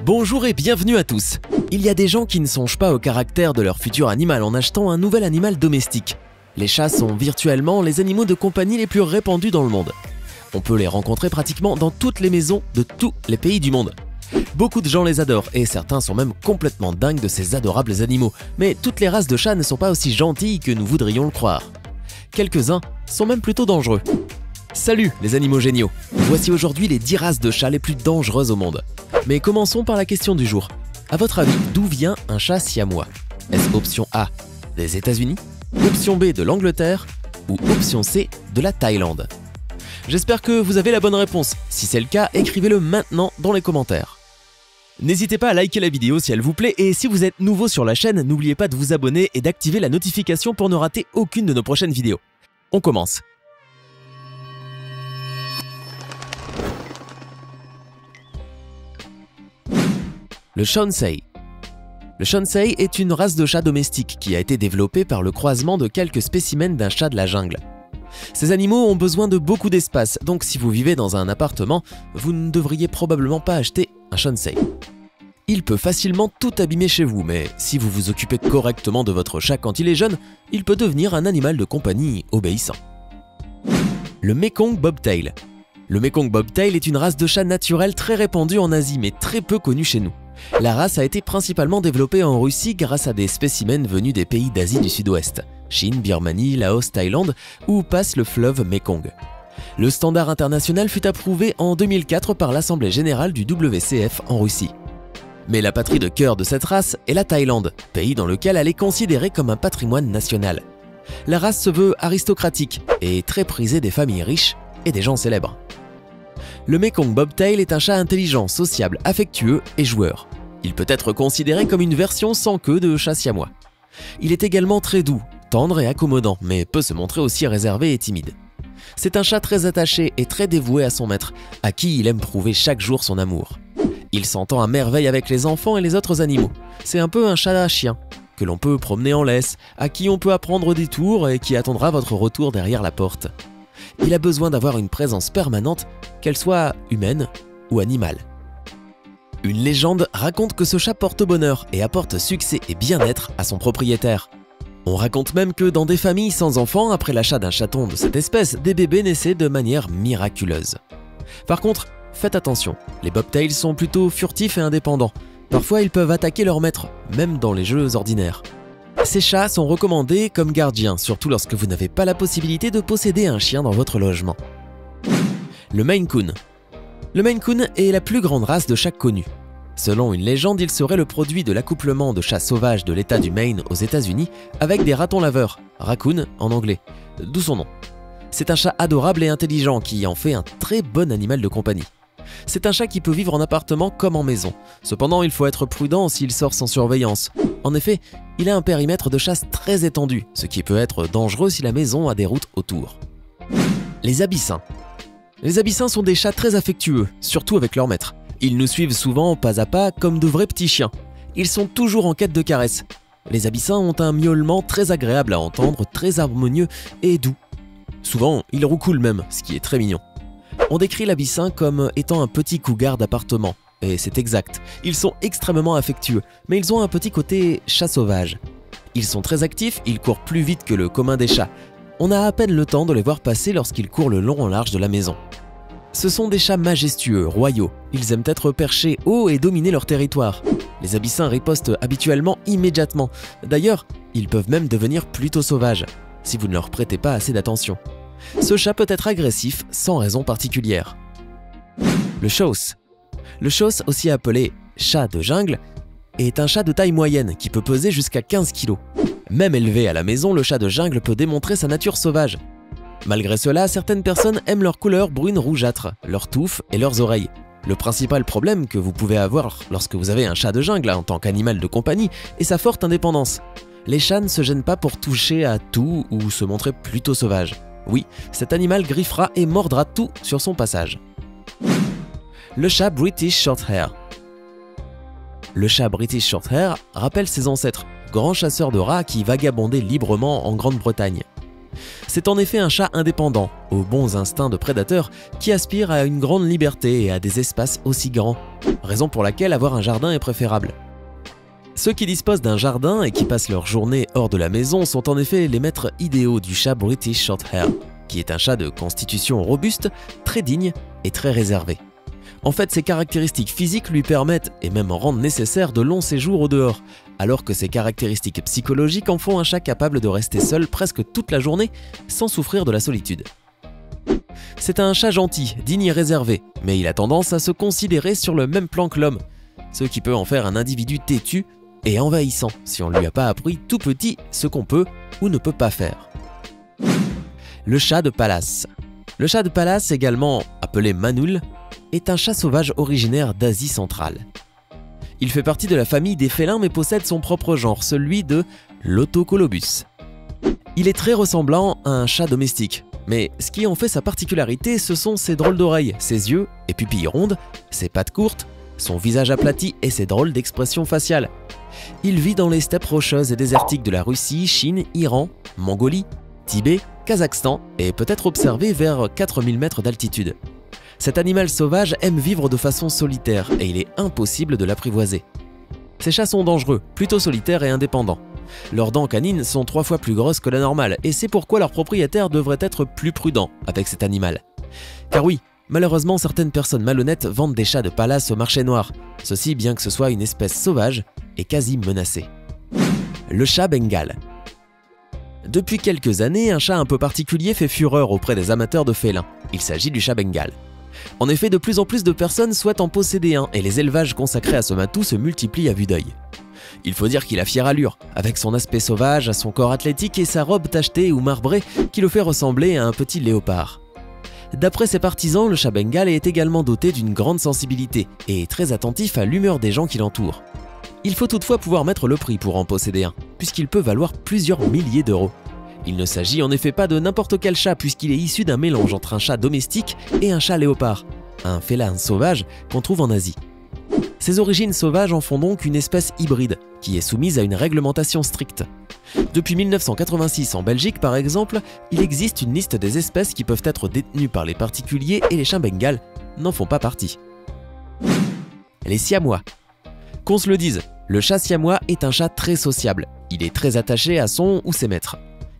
Bonjour et bienvenue à tous. Il y a des gens qui ne songent pas au caractère de leur futur animal en achetant un nouvel animal domestique. Les chats sont virtuellement les animaux de compagnie les plus répandus dans le monde. On peut les rencontrer pratiquement dans toutes les maisons de tous les pays du monde. Beaucoup de gens les adorent et certains sont même complètement dingues de ces adorables animaux. Mais toutes les races de chats ne sont pas aussi gentilles que nous voudrions le croire. Quelques-uns sont même plutôt dangereux. Salut les animaux géniaux! Voici aujourd'hui les 10 races de chats les plus dangereuses au monde. Mais commençons par la question du jour. À votre avis, d'où vient un chat siamois? Est-ce option A, des États-Unis, option B, de l'Angleterre ou option C, de la Thaïlande? J'espère que vous avez la bonne réponse. Si c'est le cas, écrivez-le maintenant dans les commentaires. N'hésitez pas à liker la vidéo si elle vous plaît et si vous êtes nouveau sur la chaîne, n'oubliez pas de vous abonner et d'activer la notification pour ne rater aucune de nos prochaines vidéos. On commence. Le Shonsai. Le Shonsai est une race de chat domestique qui a été développée par le croisement de quelques spécimens d'un chat de la jungle. Ces animaux ont besoin de beaucoup d'espace, donc si vous vivez dans un appartement, vous ne devriez probablement pas acheter un Shonsai. Il peut facilement tout abîmer chez vous, mais si vous vous occupez correctement de votre chat quand il est jeune, il peut devenir un animal de compagnie obéissant. Le Mekong Bobtail. Le Mekong Bobtail est une race de chat naturelle très répandue en Asie, mais très peu connue chez nous. La race a été principalement développée en Russie grâce à des spécimens venus des pays d'Asie du Sud-Ouest, Chine, Birmanie, Laos, Thaïlande, où passe le fleuve Mekong. Le standard international fut approuvé en 2004 par l'Assemblée générale du WCF en Russie. Mais la patrie de cœur de cette race est la Thaïlande, pays dans lequel elle est considérée comme un patrimoine national. La race se veut aristocratique et très prisée des familles riches et des gens célèbres. Le Mekong Bobtail est un chat intelligent, sociable, affectueux et joueur. Il peut être considéré comme une version sans queue de chat siamois. Il est également très doux, tendre et accommodant, mais peut se montrer aussi réservé et timide. C'est un chat très attaché et très dévoué à son maître, à qui il aime prouver chaque jour son amour. Il s'entend à merveille avec les enfants et les autres animaux. C'est un peu un chat à chien, que l'on peut promener en laisse, à qui on peut apprendre des tours et qui attendra votre retour derrière la porte. Il a besoin d'avoir une présence permanente, qu'elle soit humaine ou animale. Une légende raconte que ce chat porte bonheur et apporte succès et bien-être à son propriétaire. On raconte même que dans des familles sans enfants, après l'achat d'un chaton de cette espèce, des bébés naissaient de manière miraculeuse. Par contre, faites attention, les bobtails sont plutôt furtifs et indépendants. Parfois, ils peuvent attaquer leur maître, même dans les jeux ordinaires. Ces chats sont recommandés comme gardiens, surtout lorsque vous n'avez pas la possibilité de posséder un chien dans votre logement. Le Maine Coon. Le Maine Coon est la plus grande race de chats connue. Selon une légende, il serait le produit de l'accouplement de chats sauvages de l'État du Maine aux États-Unis avec des ratons laveurs, raccoon en anglais, d'où son nom. C'est un chat adorable et intelligent qui en fait un très bon animal de compagnie. C'est un chat qui peut vivre en appartement comme en maison. Cependant, il faut être prudent s'il sort sans surveillance. En effet, il a un périmètre de chasse très étendu, ce qui peut être dangereux si la maison a des routes autour. Les abyssins. Les abyssins sont des chats très affectueux, surtout avec leur maître. Ils nous suivent souvent pas à pas comme de vrais petits chiens. Ils sont toujours en quête de caresses. Les abyssins ont un miaulement très agréable à entendre, très harmonieux et doux. Souvent, ils roucoulent même, ce qui est très mignon. On décrit l'abyssin comme étant un petit cougar d'appartement, et c'est exact. Ils sont extrêmement affectueux, mais ils ont un petit côté chat sauvage. Ils sont très actifs, ils courent plus vite que le commun des chats. On a à peine le temps de les voir passer lorsqu'ils courent le long en large de la maison. Ce sont des chats majestueux, royaux. Ils aiment être perchés haut et dominer leur territoire. Les abyssins ripostent habituellement immédiatement. D'ailleurs, ils peuvent même devenir plutôt sauvages, si vous ne leur prêtez pas assez d'attention. Ce chat peut être agressif sans raison particulière. Le Chaos. Le Chaos, aussi appelé chat de jungle, est un chat de taille moyenne qui peut peser jusqu'à 15 kg. Même élevé à la maison, le chat de jungle peut démontrer sa nature sauvage. Malgré cela, certaines personnes aiment leur couleur brune rougeâtre, leur touffe et leurs oreilles. Le principal problème que vous pouvez avoir lorsque vous avez un chat de jungle en tant qu'animal de compagnie est sa forte indépendance. Les chats ne se gênent pas pour toucher à tout ou se montrer plutôt sauvage. Oui, cet animal griffera et mordra tout sur son passage. Le chat British Shorthair. Le chat British Shorthair rappelle ses ancêtres, grands chasseurs de rats qui vagabondaient librement en Grande-Bretagne. C'est en effet un chat indépendant, aux bons instincts de prédateur, qui aspire à une grande liberté et à des espaces aussi grands, raison pour laquelle avoir un jardin est préférable. Ceux qui disposent d'un jardin et qui passent leur journée hors de la maison sont en effet les maîtres idéaux du chat British Shorthair, qui est un chat de constitution robuste, très digne et très réservé. En fait, ses caractéristiques physiques lui permettent, et même rendent nécessaire, de longs séjours au dehors, alors que ses caractéristiques psychologiques en font un chat capable de rester seul presque toute la journée sans souffrir de la solitude. C'est un chat gentil, digne et réservé, mais il a tendance à se considérer sur le même plan que l'homme, ce qui peut en faire un individu têtu et envahissant si on ne lui a pas appris tout petit ce qu'on peut ou ne peut pas faire. Le chat de palace. Le chat de palace, également appelé Manoul, est un chat sauvage originaire d'Asie centrale. Il fait partie de la famille des félins mais possède son propre genre, celui de l'Autocolobus. Il est très ressemblant à un chat domestique, mais ce qui en fait sa particularité, ce sont ses drôles d'oreilles, ses yeux et pupilles rondes, ses pattes courtes, son visage aplati et ses drôles d'expressions faciales. Il vit dans les steppes rocheuses et désertiques de la Russie, Chine, Iran, Mongolie, Tibet, Kazakhstan et peut être observé vers 4000 mètres d'altitude. Cet animal sauvage aime vivre de façon solitaire et il est impossible de l'apprivoiser. Ces chats sont dangereux, plutôt solitaires et indépendants. Leurs dents canines sont 3 fois plus grosses que la normale et c'est pourquoi leur propriétaire devrait être plus prudent avec cet animal. Car oui, malheureusement certaines personnes malhonnêtes vendent des chats de palace au marché noir, ceci bien que ce soit une espèce sauvage et quasi menacée. Le chat bengale. Depuis quelques années, un chat un peu particulier fait fureur auprès des amateurs de félins. Il s'agit du chat bengale. En effet, de plus en plus de personnes souhaitent en posséder un et les élevages consacrés à ce matou se multiplient à vue d'œil. Il faut dire qu'il a fière allure, avec son aspect sauvage, son corps athlétique et sa robe tachetée ou marbrée qui le fait ressembler à un petit léopard. D'après ses partisans, le chat bengale est également doté d'une grande sensibilité et est très attentif à l'humeur des gens qui l'entourent. Il faut toutefois pouvoir mettre le prix pour en posséder un, puisqu'il peut valoir plusieurs milliers d'euros. Il ne s'agit en effet pas de n'importe quel chat puisqu'il est issu d'un mélange entre un chat domestique et un chat léopard, un félin sauvage qu'on trouve en Asie. Ses origines sauvages en font donc une espèce hybride, qui est soumise à une réglementation stricte. Depuis 1986 en Belgique par exemple, il existe une liste des espèces qui peuvent être détenues par les particuliers et les chiens bengales n'en font pas partie. Les siamois. Qu'on se le dise, le chat siamois est un chat très sociable. Il est très attaché à son ou ses maîtres.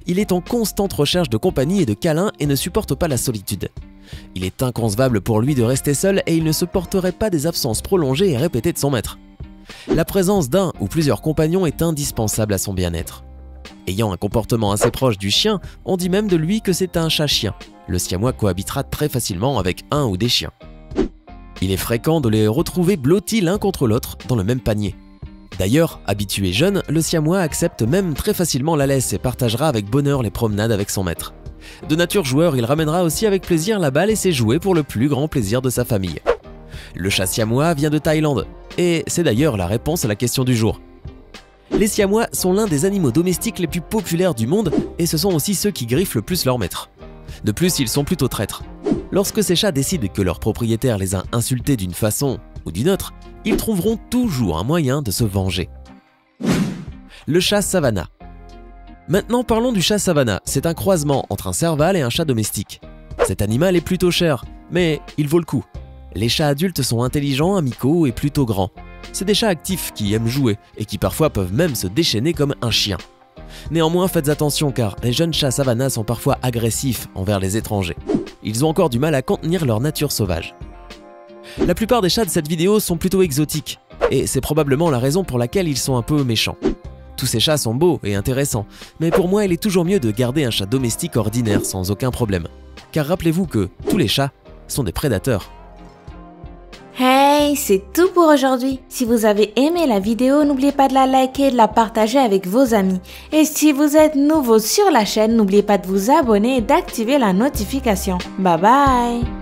Il est en constante recherche de compagnie et de câlins et ne supporte pas la solitude. Il est inconcevable pour lui de rester seul et il ne supporterait pas des absences prolongées et répétées de son maître. La présence d'un ou plusieurs compagnons est indispensable à son bien-être. Ayant un comportement assez proche du chien, on dit même de lui que c'est un chat-chien. Le siamois cohabitera très facilement avec un ou des chiens. Il est fréquent de les retrouver blottis l'un contre l'autre dans le même panier. D'ailleurs, habitué jeune, le siamois accepte même très facilement la laisse et partagera avec bonheur les promenades avec son maître. De nature joueur, il ramènera aussi avec plaisir la balle et ses jouets pour le plus grand plaisir de sa famille. Le chat siamois vient de Thaïlande, et c'est d'ailleurs la réponse à la question du jour. Les siamois sont l'un des animaux domestiques les plus populaires du monde et ce sont aussi ceux qui griffent le plus leur maître. De plus, ils sont plutôt traîtres. Lorsque ces chats décident que leur propriétaire les a insultés d'une façon ou d'une autre, ils trouveront toujours un moyen de se venger. Le chat savannah. Maintenant parlons du chat savannah, c'est un croisement entre un serval et un chat domestique. Cet animal est plutôt cher, mais il vaut le coup. Les chats adultes sont intelligents, amicaux et plutôt grands. C'est des chats actifs qui aiment jouer et qui parfois peuvent même se déchaîner comme un chien. Néanmoins, faites attention car les jeunes chats savannah sont parfois agressifs envers les étrangers. Ils ont encore du mal à contenir leur nature sauvage. La plupart des chats de cette vidéo sont plutôt exotiques, et c'est probablement la raison pour laquelle ils sont un peu méchants. Tous ces chats sont beaux et intéressants, mais pour moi il est toujours mieux de garder un chat domestique ordinaire sans aucun problème. Car rappelez-vous que tous les chats sont des prédateurs. Hey, c'est tout pour aujourd'hui. Si vous avez aimé la vidéo, n'oubliez pas de la liker et de la partager avec vos amis. Et si vous êtes nouveau sur la chaîne, n'oubliez pas de vous abonner et d'activer la notification. Bye bye!